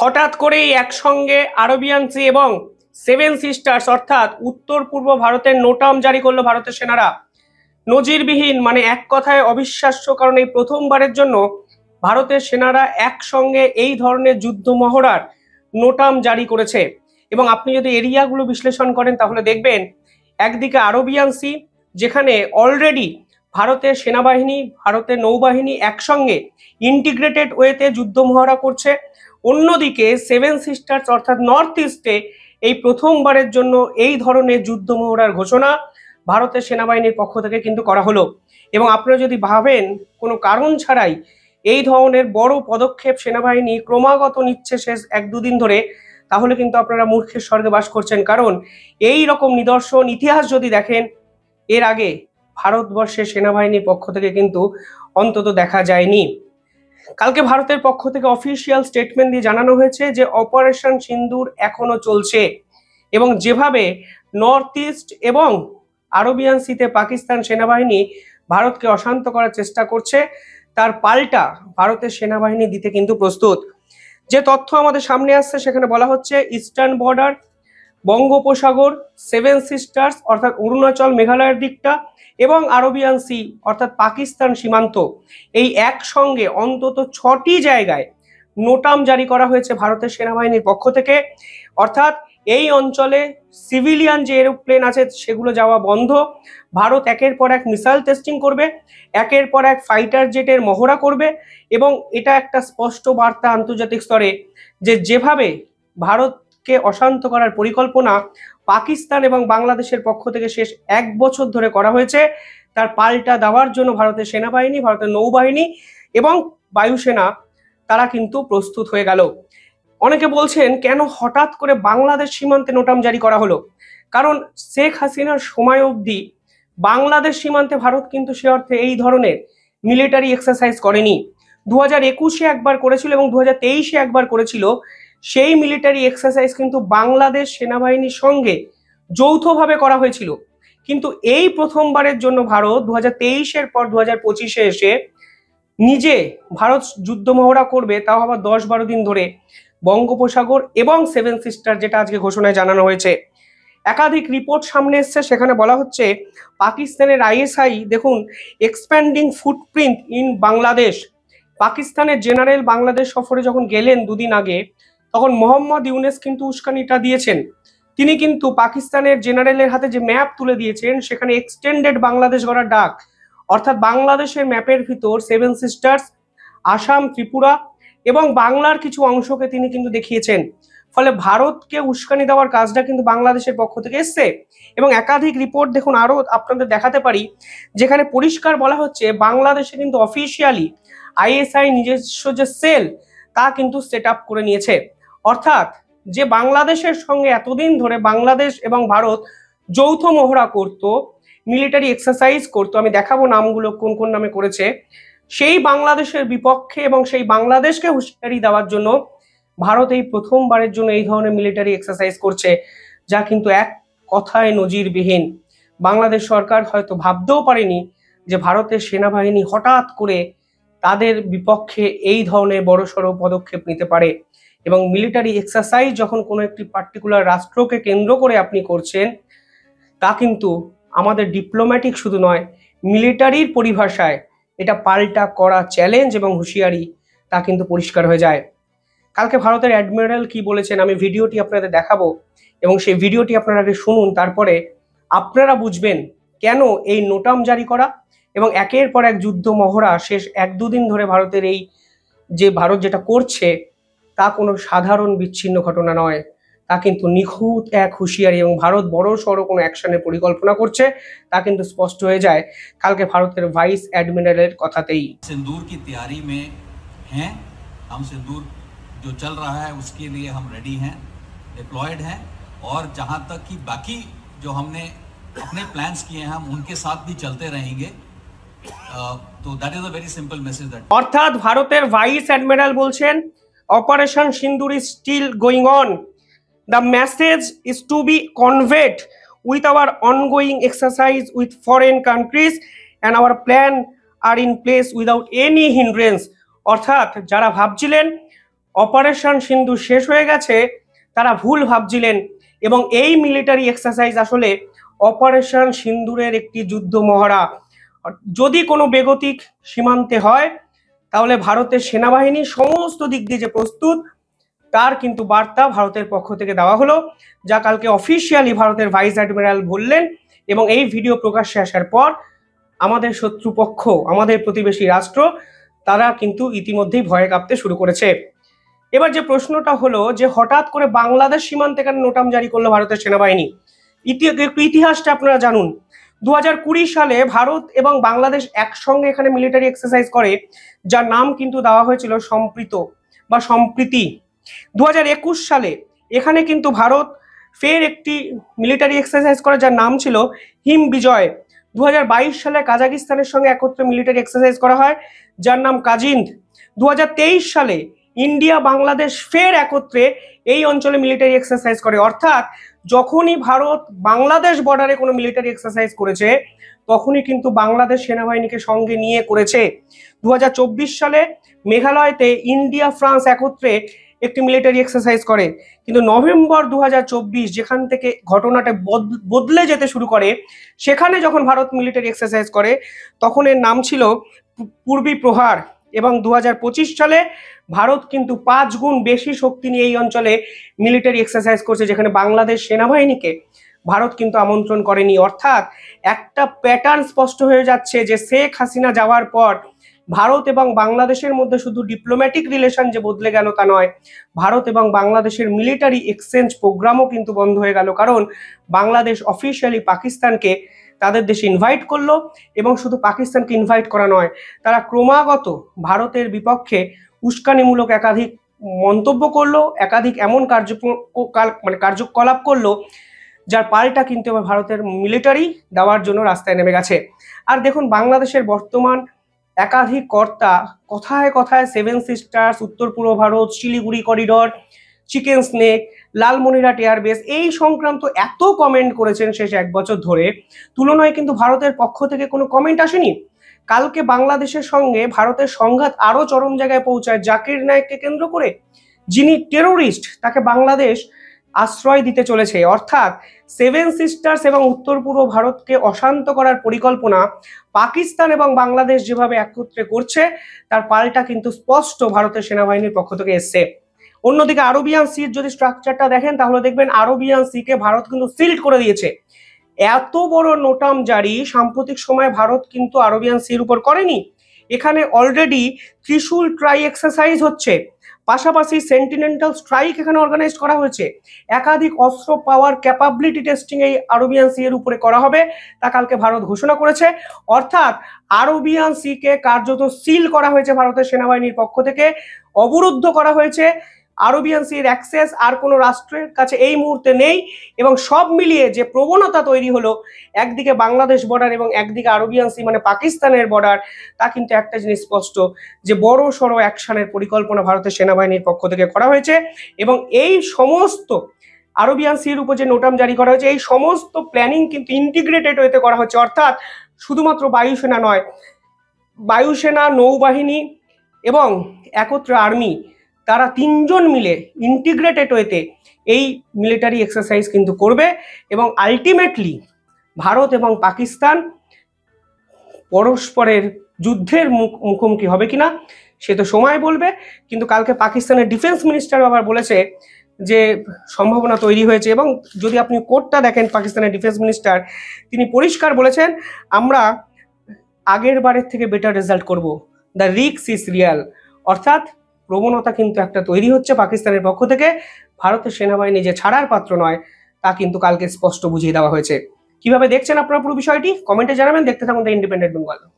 হঠাৎ করেই একসঙ্গে আরবিয়ান সি এবং সেভেন সিস্টার্স অর্থাৎ উত্তর পূর্ব ভারতের নোটাম জারি করলো ভারতের সেনারা। নজিরবিহীন, মানে এক কথায় অবিশ্বাস্য, কারণ এই প্রথমবারের জন্য ভারতের সেনারা একসঙ্গে এই ধরনের যুদ্ধ মহড়ার নোটাম জারি করেছে। এবং আপনি যদি এরিয়াগুলো বিশ্লেষণ করেন তাহলে দেখবেন একদিকে আরবিয়ান সি, যেখানে অলরেডি ভারতের সেনাবাহিনী, ভারতের নৌবাহিনী একসঙ্গে ইন্টিগ্রেটেড ওয়েতে যুদ্ধ মহড়া করছে। অন্যদিকে সেভেন সিস্টার্স অর্থাৎ নর্থ ইস্টে এই প্রথমবারের জন্য এই ধরনের যুদ্ধ মহড়ার ঘোষণা ভারতের সেনাবাহিনীর পক্ষ থেকে কিন্তু করা হলো। এবং আপনারা যদি ভাবেন কোনো কারণ ছাড়াই এই ধরনের বড় পদক্ষেপ সেনাবাহিনী ক্রমাগত নিচ্ছে শেষ এক দুদিন ধরে, তাহলে কিন্তু আপনারা মূর্খের স্বর্গে বাস করছেন। কারণ এই রকম নিদর্শন ইতিহাস যদি দেখেন, এর আগে ভারতবর্ষের সেনাবাহিনীর পক্ষ থেকে কিন্তু অন্তত দেখা যায়নি। কালকে ভারতের পক্ষ থেকে অফিসিয়াল স্টেটমেন্ট দিয়ে জানানো হয়েছে যে অপারেশন সিন্দুর এখনো চলছে এবং যেভাবে নর্থ ইস্ট এবং আরবিয়ান সিতে পাকিস্তান সেনাবাহিনী ভারতকে অশান্ত করার চেষ্টা করছে, তার পাল্টা ভারতের সেনাবাহিনী দিতে কিন্তু প্রস্তুত। যে তথ্য আমাদের সামনে আসছে সেখানে বলা হচ্ছে ইস্টার্ন বর্ডার, বঙ্গোপসাগর, সেভেন সিস্টার্স অর্থাৎ অরুণাচল মেঘালয়ের দিকটা এবং আরবিয়ান সি অর্থাৎ পাকিস্তান সীমান্ত, এই একসঙ্গে অন্তত 6টি জায়গায় নোটাম জারি করা হয়েছে ভারতের সেনাবাহিনীর পক্ষ থেকে। অর্থাৎ এই অঞ্চলে সিভিলিয়ান যে এরোপ্লেন আছে সেগুলো যাওয়া বন্ধ। ভারত একের পর এক মিসাইল টেস্টিং করবে, একের পর এক ফাইটার জেটের মহড়া করবে এবং এটা একটা স্পষ্ট বার্তা আন্তর্জাতিক স্তরে যে যেভাবে ভারতকে অশান্ত করার পরিকল্পনা পাকিস্তান এবং বাংলাদেশের পক্ষ থেকে শেষ 1 বছর ধরে করা হয়েছে, তার পাল্টা দেওয়ার জন্য ভারতের সেনাবাহিনী, ভারতের নৌবাহিনী এবং বায়ুসেনা তারা কিন্তু প্রস্তুত হয়ে গেল। অনেকে বলছেন কেন হঠাৎ করে বাংলাদেশ সীমান্তে নোটাম জারি করা হলো? কারণ শেখ হাসিনার সময় অবধি বাংলাদেশ সীমান্তে ভারত কিন্তু সে অর্থে এই ধরনের মিলিটারি এক্সারসাইজ করেনি। 2021-এ একবার করেছিল এবং 2023-এ একবার করেছিল। সেই মিলিটারি এক্সারসাইজ কিন্তু বাংলাদেশ সেনাবাহিনীর সঙ্গে যৌথভাবে করা হয়েছিল। কিন্তু এই প্রথমবারের জন্য ভারত 2023-এর পর 2025-এ এসে নিজে ভারত যুদ্ধ মহড়া করবে, তাও আবার 10-12 দিন ধরে বঙ্গোপসাগর এবং সেভেন সিস্টার, যেটা আজকে ঘোষণায় জানানো হয়েছে। একাধিক রিপোর্ট সামনে এসছে, সেখানে বলা হচ্ছে পাকিস্তানের আইএসআই দেখুন এক্সপ্যান্ডিং ফুটপ্রিন্ট ইন বাংলাদেশ। পাকিস্তানের জেনারেল বাংলাদেশ সফরে যখন গেলেন দুদিন আগে, তখন মোহাম্মদ ইউনুস কিন্তু উস্কানিটা দিয়েছেন। তিনি কিন্তু পাকিস্তানের জেনারেলের হাতে যে ম্যাপ তুলে দিয়েছেন সেখানে এক্সটেন্ডেড বাংলাদেশ গড়ার ডাক, অর্থাৎ বাংলাদেশের ম্যাপের ভিতর সেভেন সিস্টার্স, আসাম, ত্রিপুরা এবং বাংলার কিছু অংশকে তিনি কিন্তু দেখিয়েছেন। ফলে ভারতকে উস্কানি দেওয়ার কাজটা কিন্তু বাংলাদেশের পক্ষ থেকে এসছে। এবং একাধিক রিপোর্ট দেখুন, আরো আপনাদের দেখাতে পারি, যেখানে পরিষ্কার বলা হচ্ছে বাংলাদেশে কিন্তু অফিসিয়ালি আইএসআই নিজস্ব যে সেল তা কিন্তু সেট আপ করে নিয়েছে। অর্থাৎ যে বাংলাদেশের সঙ্গে এতদিন ধরে বাংলাদেশ এবং ভারত যৌথ মহড়া করত, মিলিটারি এক্সারসাইজ করতো, আমি দেখাবো নামগুলো কোন কোন নামে করেছে, সেই বাংলাদেশের বিপক্ষে এবং সেই বাংলাদেশকে হুঁশিয়ারি দেওয়ার জন্য ভারত এই প্রথমবারের জন্য এই ধরনের মিলিটারি এক্সারসাইজ করছে, যা কিন্তু এক কথায় নজিরবিহীন। বাংলাদেশ সরকার হয়তো ভাবতেও পারেনি যে ভারতের সেনাবাহিনী হঠাৎ করে তাদের বিপক্ষে এই ধরনের বড়সড় পদক্ষেপ নিতে পারে। এবং মিলিটারি এক্সারসাইজ যখন কোনো একটি পার্টিকুলার রাষ্ট্রকে কেন্দ্র করে আপনি করছেন, তা কিন্তু আমাদের ডিপ্লোম্যাটিক শুধু নয়, মিলিটারির পরিভাষায় এটা পাল্টা করা চ্যালেঞ্জ এবং হুঁশিয়ারি, তা কিন্তু পরিষ্কার হয়ে যায়। কালকে ভারতের অ্যাডমিরাল কি বলেছেন আমি ভিডিওটি আপনাদের দেখাবো এবং সেই ভিডিওটি আপনারা আগে শুনুন, তারপরে আপনারা বুঝবেন কেন এই নোটাম জারি করা এবং একের পর এক যুদ্ধ মহড়া শেষ 1-2 দিন ধরে ভারতের এই যে ভারত যেটা করছে তা কোনো সাধারণ বিচ্ছিন্ন ঘটনা নয়, তা কিন্তু নিখুঁত এক হুঁশিয়ারি এবং ভারত বড় সড়ো কোনো অ্যাকশনের পরিকল্পনা করছে, তা কিন্তু স্পষ্ট হয়ে যায় কালকে ভারতের ভাইস অ্যাডমিরালের কথাতেই। सिंदूर की तैयारी में हैं हम, सिंदूर जो चल रहा है उसके लिए हम रेडी हैं, डिप्लॉयड हैं, और जहां तक कि बाकी जो हमने अपने प्लान्स किए हैं हम उनके साथ भी चलते रहेंगे। तो that is a very simple message that অর্থাৎ ভারতের ভাইস অ্যাডমিরাল বলছেন operation Sindoor is still going on, the message is to be conveyed with our ongoing exercise with foreign countries and our plan are in place without any hindrance. অর্থাৎ যারা ভাবছিলেন operation সিন্দুর শেষ হয়ে গেছে তারা ভুল ভাবছিলেন, এবং এই মিলিটারি এক্সারসাইজ আসলে অপারেশন সিন্দুরের একটি যুদ্ধ মহড়া। যদি কোনো বেগতিক সীমান্তে হয় তাহলে ভারতের সেনাবাহিনী সমস্ত দিক দিয়ে যে প্রস্তুত, তার কিন্তু বার্তা ভারতের পক্ষ থেকে দেওয়া হলো, যা কালকে অফিসিয়ালি ভারতের ভাইস অ্যাডমিরাল বললেন। এবং এই ভিডিও প্রকাশ্যে আসার পর আমাদের শত্রুপক্ষ, আমাদের প্রতিবেশী রাষ্ট্র, তারা কিন্তু ইতিমধ্যেই ভয়ে কাঁপতে শুরু করেছে। এবার যে প্রশ্নটা হলো যে হঠাৎ করে বাংলাদেশ সীমান্তে কেন নোটাম জারি করলো ভারতের সেনাবাহিনী? একটু ইতিহাসটা আপনারা জানুন। 2020 সালে ভারত এবং বাংলাদেশ একসঙ্গে এখানে মিলিটারি এক্সারসাইজ করে, যার নাম কিন্তু দেওয়া হয়েছিল সম্প্রীত বা সম্প্রীতি। 2021 সালে এখানে কিন্তু ভারত ফের একটি মিলিটারি এক্সারসাইজ করে, যার নাম ছিল হিম বিজয়। 2022 সালে কাজাকিস্তানের সঙ্গে একত্রে মিলিটারি এক্সারসাইজ করা হয়, যার নাম কাজিন্দ। 2023 সালে ইন্ডিয়া বাংলাদেশ ফের একত্রে এই অঞ্চলে মিলিটারি এক্সারসাইজ করে। অর্থাৎ যখনই ভারত বাংলাদেশ বর্ডারে কোনো মিলিটারি এক্সারসাইজ করেছে, তখনই কিন্তু বাংলাদেশ সেনাবাহিনীকে সঙ্গে নিয়ে করেছে। 2024 সালে মেঘালয়তে ইন্ডিয়া ফ্রান্স একত্রে একটি মিলিটারি এক্সারসাইজ করে, কিন্তু নভেম্বর 2024 যেখান থেকে ঘটনাটা বদলে যেতে শুরু করে, সেখানে যখন ভারত মিলিটারি এক্সারসাইজ করে তখন এর নাম ছিল পূর্বী প্রহার। এবং 2025 সালে ভারত কিন্তু 5 গুণ বেশি শক্তি নিয়ে এই অঞ্চলে মিলিটারি এক্সারসাইজ করছে, যেখানে বাংলাদেশ সেনাবাহিনীকে ভারত কিন্তু আমন্ত্রণ করেনি। অর্থাৎ একটা প্যাটার্ন স্পষ্ট হয়ে যাচ্ছে যে শেখ হাসিনা যাওয়ার পর ভারত এবং বাংলাদেশের মধ্যে শুধু ডিপ্লোম্যাটিক রিলেশন যে বদলে গেল তা নয়, ভারত এবং বাংলাদেশের মিলিটারি এক্সচেঞ্জ প্রোগ্রামও কিন্তু বন্ধ হয়ে গেল। কারণ বাংলাদেশ অফিসিয়ালি পাকিস্তানকে তাদের দেশে ইনভাইট করলো, এবং শুধু পাকিস্তানকে ইনভাইট করা নয়, তারা ক্রমাগত ভারতের বিপক্ষে উস্কানিমূলক একাধিক মন্তব্য করলো, একাধিক এমন কার্যকলাপ করলো, যার পাল্টা কিন্তু এবার ভারতের মিলিটারি দেওয়ার জন্য রাস্তায় নেমে গেছে। আর দেখুন বাংলাদেশের বর্তমান একাধিক কর্তা কথায় কথায় 7 সিস্টার্স, উত্তর পূর্ব Bharat, Siliguri corridor, chicken snake, Lalmonirhat airbase এই সংক্রান্ত এত কমেন্ট করেছেন শেষ 1 বছর ধরে, তুলনায় কিন্তু ভারতের পক্ষ থেকে কোনো কমেন্ট আসেনি। কালকে বাংলাদেশের সঙ্গে ভারতের সংঘাত আরো চরম জায়গায় পৌঁছায় জাকির নায়েককে কেন্দ্র করে, যিনি টেরোরিস্ট, তাকে বাংলাদেশ আশ্রয় দিতে চলেছে। অর্থাৎ 7 সিস্টার্স এবং উত্তর পূর্ব ভারতকে অশান্ত করার পরিকল্পনা পাকিস্তান এবং বাংলাদেশ যেভাবে একত্রে করছে, তার পাল্টা কিন্তু স্পষ্ট ভারতের সেনাবাহিনীর পক্ষ থেকে এসছে। অন্যদিকে আরবিয়ান সির যদি স্ট্রাকচারটা দেখেন তাহলে দেখবেন আরবিয়ান সিকে ভারত কিন্তু সিল্ড করে দিয়েছে। এত বড় নোটাম জারি সাম্প্রতিক সময়ে ভারত কিন্তু আরবিয়ান সির উপর করেনি। এখানে অলরেডি ত্রিশূল ট্রাই এক্সারসাইজ হচ্ছে, পাশাপাশি সেন্টিনেন্টাল স্ট্রাইক এখানে অর্গানাইজ করা হয়েছে, একাধিক অস্ত্র পাওয়ার ক্যাপাবিলিটি টেস্টিং এই আরবিয়ান সি এর উপরে করা হবে, তা কালকে ভারত ঘোষণা করেছে। অর্থাৎ আরবিয়ান সি কে কার্যত সিল করা হয়েছে ভারতের সেনাবাহিনীর পক্ষ থেকে, অবরুদ্ধ করা হয়েছে। আরবিয়ান সির অ্যাক্সেস আর কোনো রাষ্ট্রের কাছে এই মুহূর্তে নেই। এবং সব মিলিয়ে যে প্রবণতা তৈরি হলো, একদিকে বাংলাদেশ বর্ডার এবং একদিকে আরবিয়ান সি মানে পাকিস্তানের বর্ডার, তা কিন্তু একটা জিনিস স্পষ্ট যে বড় সড়ো অ্যাকশনের পরিকল্পনা ভারতের সেনাবাহিনীর পক্ষ থেকে করা হয়েছে। এবং এই সমস্ত আরবিয়ান সির উপর যে নোটাম জারি করা হয়েছে, এই সমস্ত প্ল্যানিং কিন্তু ইন্টিগ্রেটেড ওয়েতে করা হচ্ছে। অর্থাৎ শুধুমাত্র বায়ুসেনা নয়, বায়ুসেনা, নৌবাহিনী এবং একত্রে আর্মি, তারা 3 জন মিলে ইন্টিগ্রেটেড ওয়েতে এই মিলিটারি এক্সারসাইজ কিন্তু করবে। এবং আলটিমেটলি ভারত এবং পাকিস্তান পরস্পরের যুদ্ধের মুখোমুখি হবে কিনা সে তো সময় বলবে। কিন্তু কালকে পাকিস্তানের ডিফেন্স মিনিস্টার আবার বলেছে যে সম্ভাবনা তৈরি হয়েছে। এবং যদি আপনি কোটটা দেখেন পাকিস্তানের ডিফেন্স মিনিস্টার, তিনি পরিষ্কার বলেছেন, আমরা আগের বারের থেকে বেটার রেজাল্ট করব, দ্য রিস্ক ইজ রিয়াল। অর্থাৎ প্রবণতা কিন্তু একটা তৈরি হচ্ছে পাকিস্তানের পক্ষ থেকে। ভারতের সেনাবাহিনী যে ছাড়ার পাত্র নয়, তা কিন্তু কালকে স্পষ্ট বুঝিয়ে দেওয়া হয়েছে। কিভাবে দেখছেন আপনারা পুরো বিষয়টি কমেন্টে জানাবেন। দেখতে থাকুন দ্য ইন্ডিপেন্ডেন্ট বেঙ্গল।